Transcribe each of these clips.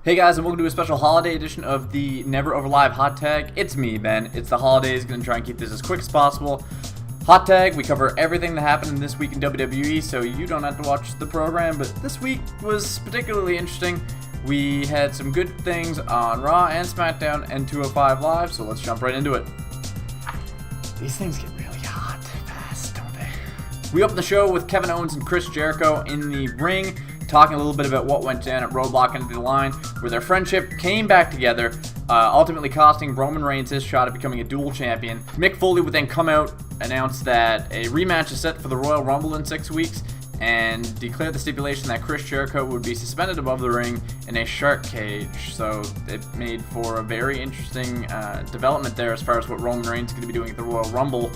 Hey guys, and welcome to a special holiday edition of the Never Over Live Hot Tag. It's me, Ben. It's the holidays. Gonna try and keep this as quick as possible. Hot Tag, we cover everything that happened this week in WWE, so you don't have to watch the program, but this week was particularly interesting. We had some good things on Raw and SmackDown and 205 Live, so let's jump right into it. These things get really hot fast, don't they? We open the show with Kevin Owens and Chris Jericho in the ring, talking a little bit about what went down at Roadblock Into the Line, where their friendship came back together, ultimately costing Roman Reigns his shot at becoming a dual champion. Mick Foley would then come out, announce that a rematch is set for the Royal Rumble in 6 weeks, and declare the stipulation that Chris Jericho would be suspended above the ring in a shark cage. So it made for a very interesting development there as far as what Roman Reigns is going to be doing at the Royal Rumble.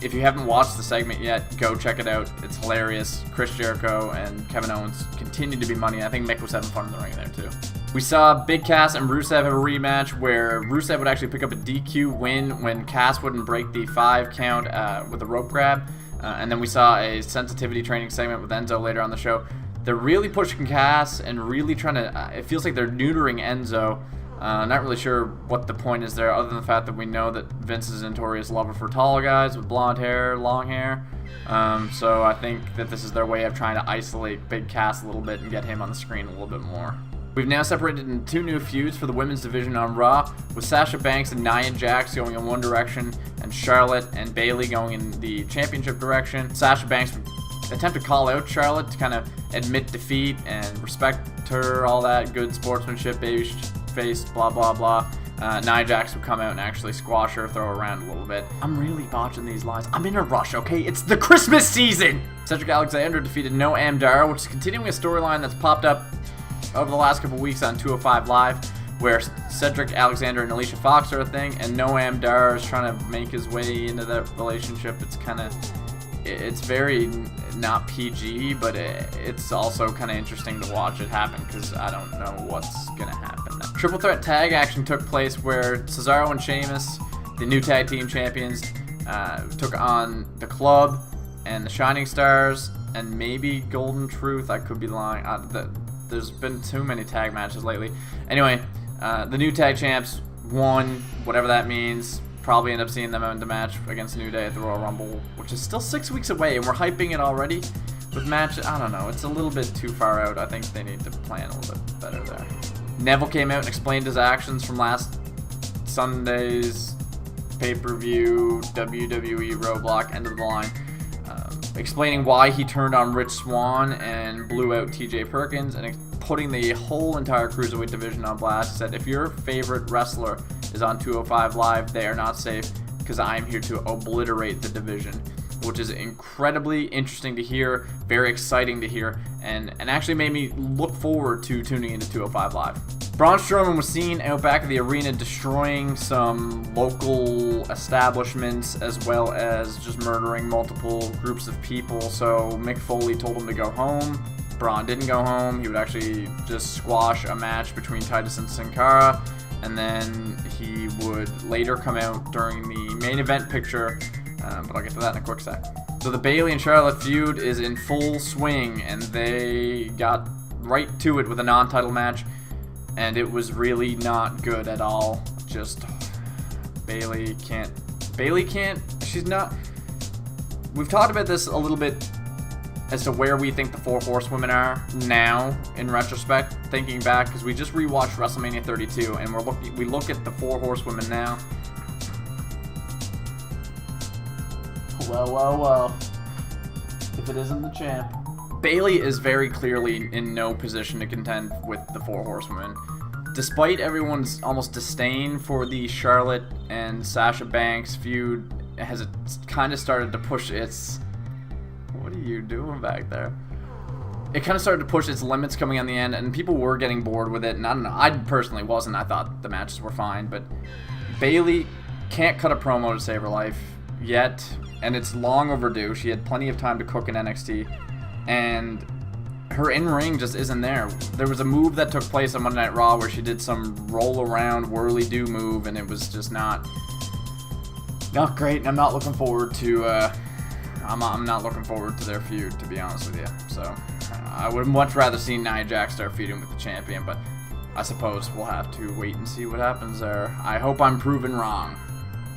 If you haven't watched the segment yet, go check it out. It's hilarious. Chris Jericho and Kevin Owens continue to be money. I think Mick was having fun in the ring there too. We saw Big Cass and Rusev have a rematch where Rusev would actually pick up a DQ win when Cass wouldn't break the 5 count with a rope grab. And then we saw a sensitivity training segment with Enzo later on the show. They're really pushing Cass and really trying to, it feels like they're neutering Enzo. Not really sure what the point is there, other than the fact that we know that Vince is a notorious lover for tall guys with blonde hair, long hair. So I think that this is their way of trying to isolate Big Cass a little bit and get him on the screen a little bit more. We've now separated into 2 new feuds for the women's division on Raw, with Sasha Banks and Nia Jax going in one direction, and Charlotte and Bayley going in the championship direction. Sasha Banks would attempt to call out Charlotte to kind of admit defeat and respect her, all that good sportsmanship, baby face, blah blah blah. Nia Jax would come out and actually squash her, throw her around a little bit. I'm really botching these lines. I'm in a rush, okay? It's the Christmas season! Cedric Alexander defeated Noam Dar, which is continuing a storyline that's popped up over the last couple weeks on 205 Live, where Cedric Alexander and Alicia Fox are a thing, and Noam Dar is trying to make his way into that relationship. It's very not PG, but it's also kind of interesting to watch it happen, because I don't know what's going to happen. Triple Threat tag action took place where Cesaro and Sheamus, the new tag team champions, took on the Club and the Shining Stars, and maybe Golden Truth. I could be lying. There's been too many tag matches lately. Anyway, the new tag champs won, whatever that means. Probably end up seeing them in the match against New Day at the Royal Rumble, which is still 6 weeks away, and we're hyping it already with match. I don't know. It's a little bit too far out. I think they need to plan a little bit better there. Neville came out and explained his actions from last Sunday's pay-per-view WWE Roadblock End of the Line, explaining why he turned on Rich Swann and blew out TJ Perkins, and putting the whole entire Cruiserweight division on blast. He said, if your favorite wrestler is on 205 Live, they are not safe, because I am here to obliterate the division, which is incredibly interesting to hear, very exciting to hear, and actually made me look forward to tuning into 205 Live. Braun Strowman was seen out back of the arena destroying some local establishments, as well as just murdering multiple groups of people. So Mick Foley told him to go home. Braun didn't go home. He would actually just squash a match between Titus and Sin Cara, and then he would later come out during the main event picture, but I'll get to that in a quick sec. So the Bayley and Charlotte feud is in full swing, and they got right to it with a non-title match. And it was really not good at all. Just Bayley can't, she's not. We've talked about this a little bit as to where we think the 4 horsewomen are now in retrospect, thinking back, because we just rewatched WrestleMania 32 and we look at the 4 horsewomen now. Well. If it isn't the champ. Bayley is very clearly in no position to contend with the 4 horsewomen. Despite everyone's almost disdain for the Charlotte and Sasha Banks feud, has kind of started to push its... What are you doing back there? It kind of started to push its limits coming on the end, and people were getting bored with it, and I don't know, I personally wasn't. I thought the matches were fine, but Bayley can't cut a promo to save her life yet, and it's long overdue. She had plenty of time to cook in NXT, and her in-ring just isn't there. There was a move that took place on Monday Night Raw where she did some roll-around, whirly-do move, and it was just not great, and I'm not looking forward to, I'm not looking forward to their feud, to be honest with you. So, I would much rather see Nia Jax start feuding with the champion, but I suppose we'll have to wait and see what happens there. I hope I'm proven wrong.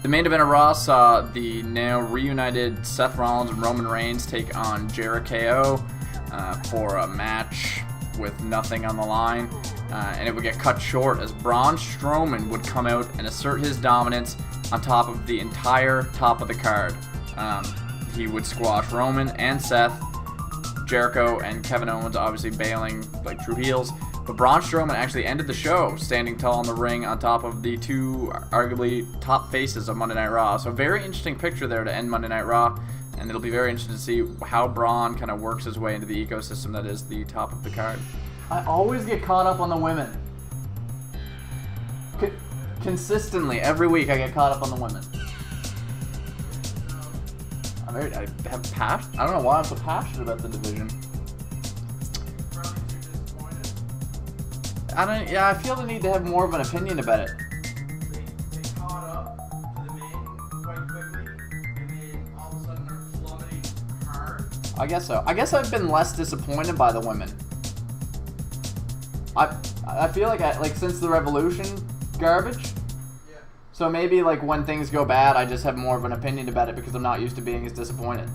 The main event of Raw saw the now reunited Seth Rollins and Roman Reigns take on Jericho for a match with nothing on the line. And it would get cut short as Braun Strowman would come out and assert his dominance on top of the entire top of the card. He would squash Roman and Seth, Jericho and Kevin Owens obviously bailing like true heels. But Braun Strowman actually ended the show standing tall in the ring on top of the two arguably top faces of Monday Night Raw. So very interesting picture there to end Monday Night Raw. And it'll be very interesting to see how Braun kind of works his way into the ecosystem that is the top of the card. I always get caught up on the women. Consistently, every week I get caught up on the women. I have passion. I don't know why I'm so passionate about the division. I feel the need to have more of an opinion about it. They caught up to the men quite quickly, and then all of a sudden they're plummeting hard. I guess so. I guess I've been less disappointed by the women. I feel like since the Revolution garbage. Yeah. So maybe like when things go bad, I just have more of an opinion about it because I'm not used to being as disappointed.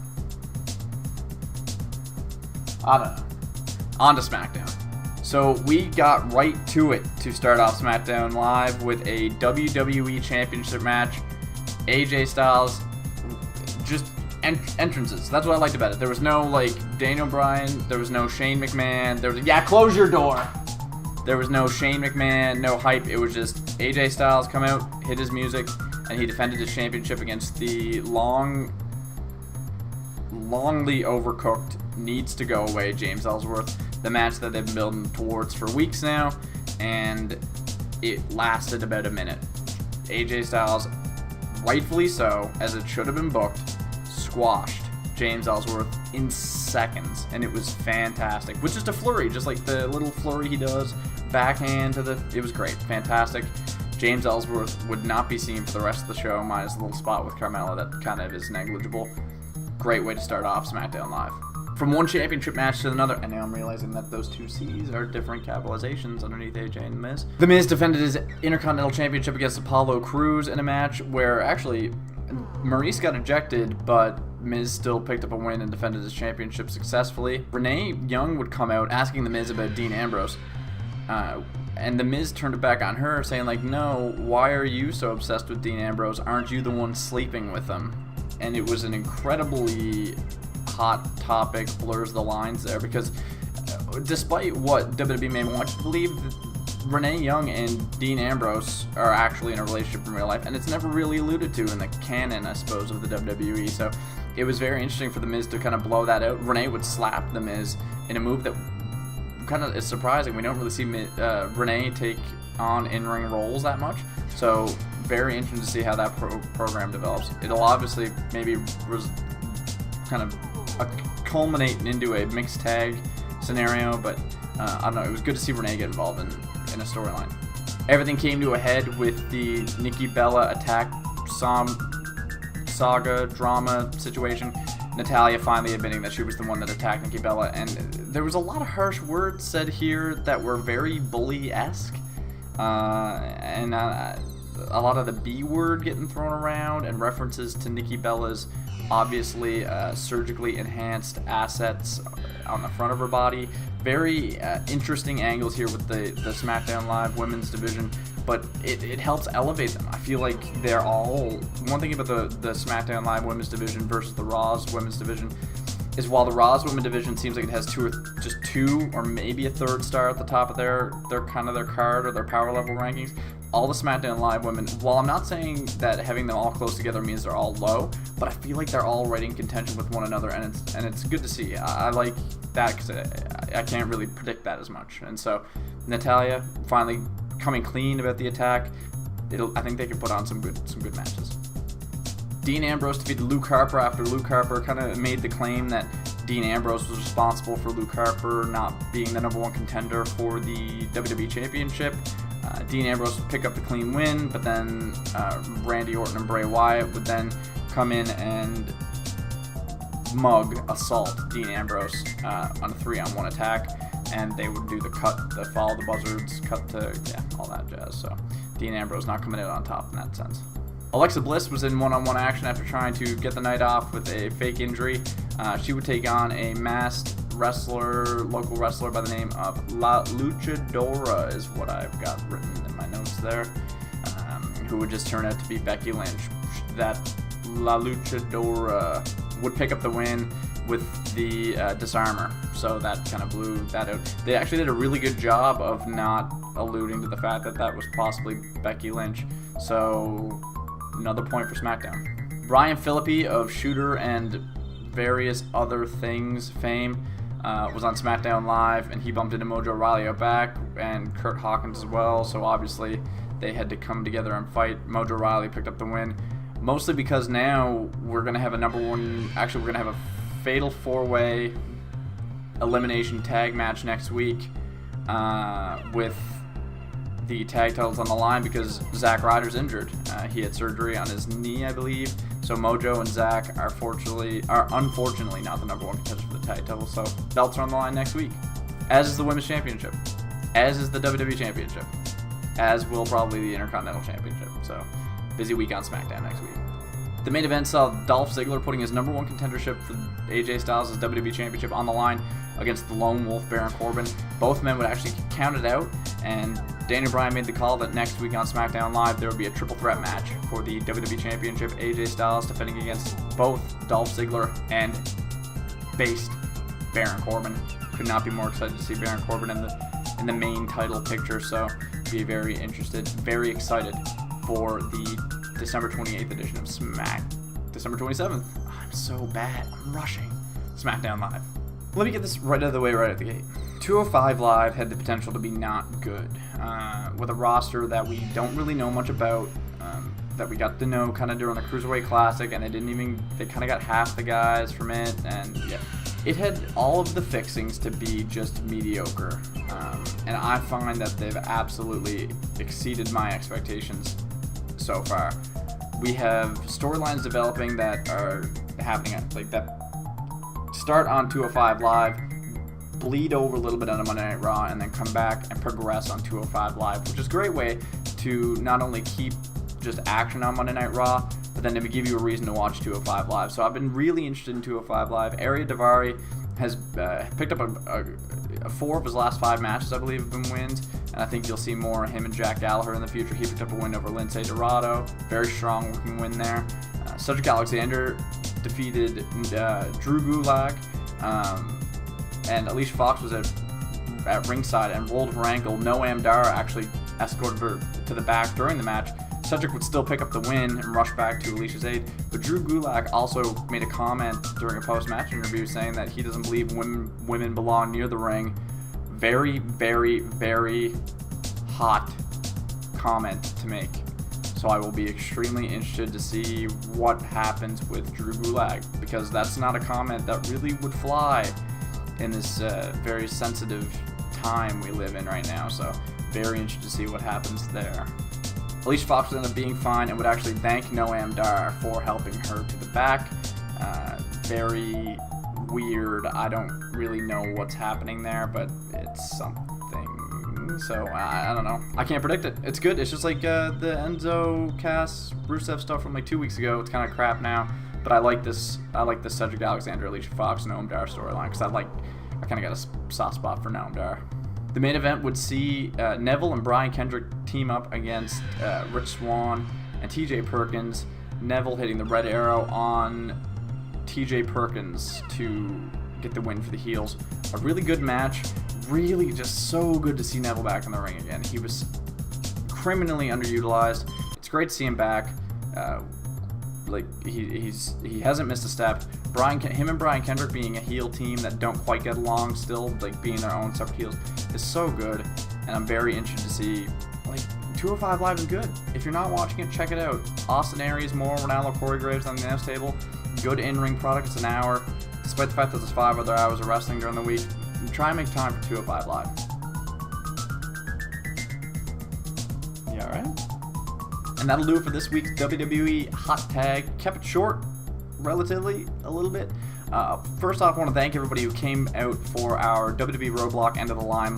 I don't know. On to SmackDown. So we got right to it to start off SmackDown Live with a WWE Championship match. AJ Styles, just entrances. That's what I liked about it. There was no like Daniel Bryan. There was no Shane McMahon. Close your door. There was no Shane McMahon, no hype. It was just AJ Styles come out, hit his music, and he defended his championship against the longly overcooked, needs to go away James Ellsworth. The match that they've been building towards for weeks now, and it lasted about a minute. AJ Styles, rightfully so, as it should have been booked, squashed James Ellsworth in seconds, and it was fantastic. With just a flurry, just like the little flurry he does, backhand to it was great, fantastic. James Ellsworth would not be seen for the rest of the show, minus a little spot with Carmella that kind of is negligible. Great way to start off SmackDown Live. From one championship match to another, and now I'm realizing that those two C's are different capitalizations underneath AJ and The Miz. The Miz defended his Intercontinental Championship against Apollo Crews in a match where actually Maurice got ejected, but Miz still picked up a win and defended his championship successfully. Renee Young would come out asking The Miz about Dean Ambrose, and The Miz turned it back on her, saying like, no, why are you so obsessed with Dean Ambrose? Aren't you the one sleeping with him? And it was an incredibly hot topic, blurs the lines there, because despite what WWE may want you to believe, Renee Young and Dean Ambrose are actually in a relationship in real life, and it's never really alluded to in the canon, I suppose, of the WWE. So it was very interesting for The Miz to kind of blow that out. Renee would slap The Miz in a move that kind of is surprising. We don't really see Renee take on in-ring roles that much, so very interesting to see how that program develops. It'll obviously maybe kind of culminate into a mixed tag scenario, but I don't know, it was good to see Renee get involved in a storyline. Everything came to a head with the Nikki Bella attack saga drama situation. Natalya finally admitting that she was the one that attacked Nikki Bella, and there was a lot of harsh words said here that were very bully-esque, and a lot of the B word getting thrown around, and references to Nikki Bella's obviously surgically enhanced assets on the front of her body. Very interesting angles here with the SmackDown Live women's division, but it helps elevate them. I feel like they're all, one thing about the SmackDown Live women's division versus the Raw's women's division is while the Raw's women's division seems like it has just two or maybe a third star at the top of their kind of their card or their power level rankings, all the SmackDown Live women, while I'm not saying that having them all close together means they're all low, but I feel like they're all right in contention with one another, and it's good to see. I like that because I can't really predict that as much. And so Natalya finally coming clean about the attack. I think they can put on some good matches. Dean Ambrose defeated Luke Harper after Luke Harper kind of made the claim that Dean Ambrose was responsible for Luke Harper not being the #1 contender for the WWE Championship. Dean Ambrose would pick up the clean win, but then Randy Orton and Bray Wyatt would then come in and assault Dean Ambrose on a 3-on-1 attack. and they would do the cut, the follow the buzzards, cut to, yeah, all that jazz. So Dean Ambrose not coming out on top in that sense. Alexa Bliss was in one-on-one action after trying to get the night off with a fake injury. She would take on a masked wrestler, local wrestler by the name of La Luchadora, is what I've got written in my notes there, who would just turn out to be Becky Lynch. That La Luchadora would pick up the win with the disarmer, so that kind of blew that out. They actually did a really good job of not alluding to the fact that that was possibly Becky Lynch, so another point for SmackDown. Ryan Phillippe of Shooter and various other things fame was on SmackDown Live, and he bumped into Mojo Rawley out back and Kurt Hawkins as well, so obviously they had to come together and fight. Mojo Rawley picked up the win, mostly because now we're going to have a we're going to have a fatal 4-way elimination tag match next week with the tag titles on the line because Zack Ryder's injured. He had surgery on his knee, I believe. So Mojo and Zack are unfortunately not the number one contenders for the tag title. So belts are on the line next week, as is the Women's Championship, as is the WWE Championship, as will probably the Intercontinental Championship. So busy week on SmackDown next week. The main event saw Dolph Ziggler putting his number one contendership for AJ Styles' WWE Championship on the line against the Lone Wolf Baron Corbin. Both men would actually count it out, and Daniel Bryan made the call that next week on SmackDown Live there would be a triple threat match for the WWE Championship. AJ Styles defending against both Dolph Ziggler and based Baron Corbin. Could not be more excited to see Baron Corbin in the main title picture, so be very excited for the December 28th edition of December 27th. I'm so bad. I'm rushing. SmackDown Live. Let me get this right out of the way right at the gate. 205 Live had the potential to be not good, with a roster that we don't really know much about, that we got to know kind of during the Cruiserweight Classic, and they kind of got half the guys from it, and yeah, it had all of the fixings to be just mediocre, and I find that they've absolutely exceeded my expectations so far. We have storylines developing that are happening that start on 205 Live, bleed over a little bit on Monday Night Raw, and then come back and progress on 205 Live, which is a great way to not only keep just action on Monday Night Raw, but then to give you a reason to watch 205 Live. So I've been really interested in 205 Live. Ariya Daivari has picked up a 4 of his last 5 matches, I believe, have been wins, and I think you'll see more of him and Jack Gallagher in the future. He picked up a win over Lince Dorado, very strong looking win there. Cedric Alexander defeated Drew Gulak, and Alicia Fox was at ringside and rolled her ankle. Noam Dar actually escorted her to the back during the match. Cedric would still pick up the win and rush back to Alicia's aid, but Drew Gulak also made a comment during a post-match interview saying that he doesn't believe women belong near the ring. Very, very, very hot comment to make. So I will be extremely interested to see what happens with Drew Gulak, because that's not a comment that really would fly in this very sensitive time we live in right now. So very interested to see what happens there. Alicia Fox would end up being fine and would actually thank Noam Dar for helping her to the back. Very weird. I don't really know what's happening there, but it's something. So I don't know. I can't predict it. It's good. It's just like the Enzo, Cass, Rusev stuff from like 2 weeks ago. It's kind of crap now, but I like this. I like this Cedric Alexander, Alicia Fox, Noam Dar storyline because I kind of got a soft spot for Noam Dar. The main event would see Neville and Brian Kendrick team up against Rich Swann and TJ Perkins. Neville hitting the red arrow on TJ Perkins to get the win for the heels. A really good match. Really just so good to see Neville back in the ring again. He was criminally underutilized. It's great to see him back. He hasn't missed a step. Him and Brian Kendrick being a heel team that don't quite get along still, like being their own separate heels, is so good, and I'm very interested to see. 205 Live is good. If you're not watching it, check it out. Austin Aries, more Ronaldo, Corey Graves on the announce table. Good in-ring product. It's an hour. Despite the fact that there's 5 other hours of wrestling during the week, try and make time for 205 Live. You alright? And that'll do it for this week's WWE Hot Tag. Kept it short, relatively, a little bit. First off, I want to thank everybody who came out for our WWE Roadblock End of the Line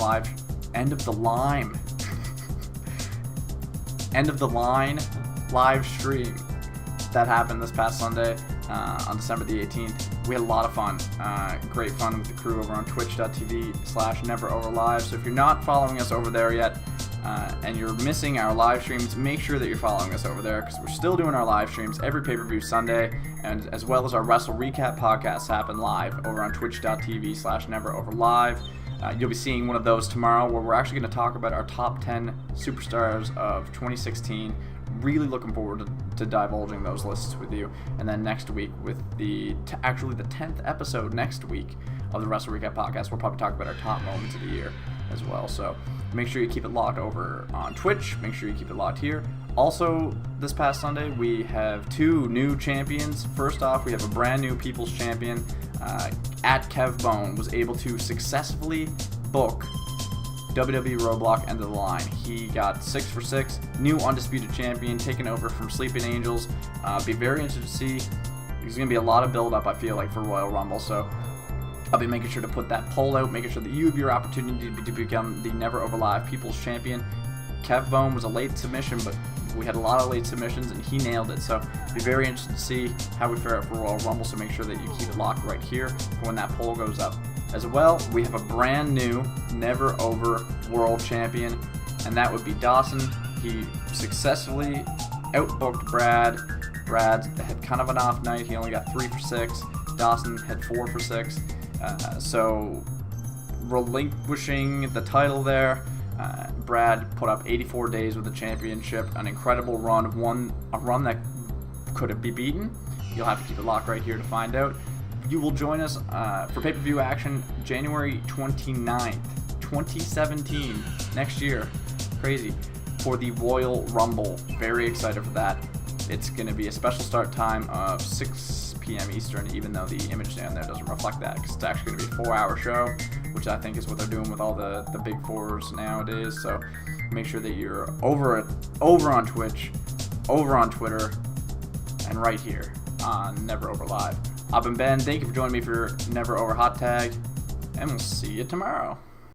live stream that happened this past Sunday on December the 18th. We had a lot of fun. Great fun with the crew over on twitch.tv/neveroverlive. So if you're not following us over there yet, and you're missing our live streams, make sure that you're following us over there, because we're still doing our live streams every pay-per-view Sunday, and as well as our Wrestle Recap podcasts happen live over on twitch.tv/neveroverlive. You'll be seeing one of those tomorrow, where we're actually going to talk about our top 10 superstars of 2016. Really looking forward to divulging those lists with you. And then next week, with the 10th episode next week of the Wrestle Recap podcast, we'll probably talk about our top moments of the year as well. So make sure you keep it locked over on Twitch. Make sure you keep it locked here. Also, this past Sunday, we have 2 new champions. First off, we have a brand new People's Champion. At Kev Bone was able to successfully book WWE Roadblock End of the Line. He got 6 for 6, new undisputed champion, taking over from Sleeping Angels. Be very interested to see. There's going to be a lot of build-up, I feel like, for Royal Rumble, so I'll be making sure to put that poll out, making sure that you have your opportunity to become the Never Over Live People's Champion. Kev Bone was a late submission, but we had a lot of late submissions, and he nailed it. So be very interested to see how we fare out for Royal Rumble, so make sure that you keep it locked right here for when that poll goes up. As well, we have a brand new Never Over World Champion, and that would be Dawson. He successfully outbooked Brad. Brad had kind of an off night. He only got 3 for 6. Dawson had 4 for 6. So relinquishing the title there, Brad put up 84 days with the championship, an incredible run, a run that could be beaten. You'll have to keep it locked right here to find out. You will join us for pay-per-view action January 29th, 2017, next year. Crazy. For the Royal Rumble. Very excited for that. It's going to be a special start time of 6 p.m. Eastern, even though the image down there doesn't reflect that, because it's actually going to be a 4-hour show, which I think is what they're doing with all the big fours nowadays. So make sure that you're over on Twitch, over on Twitter, and right here on Never Over Live. I've been Ben. Thank you for joining me for Never Over Hot Tag, and we'll see you tomorrow.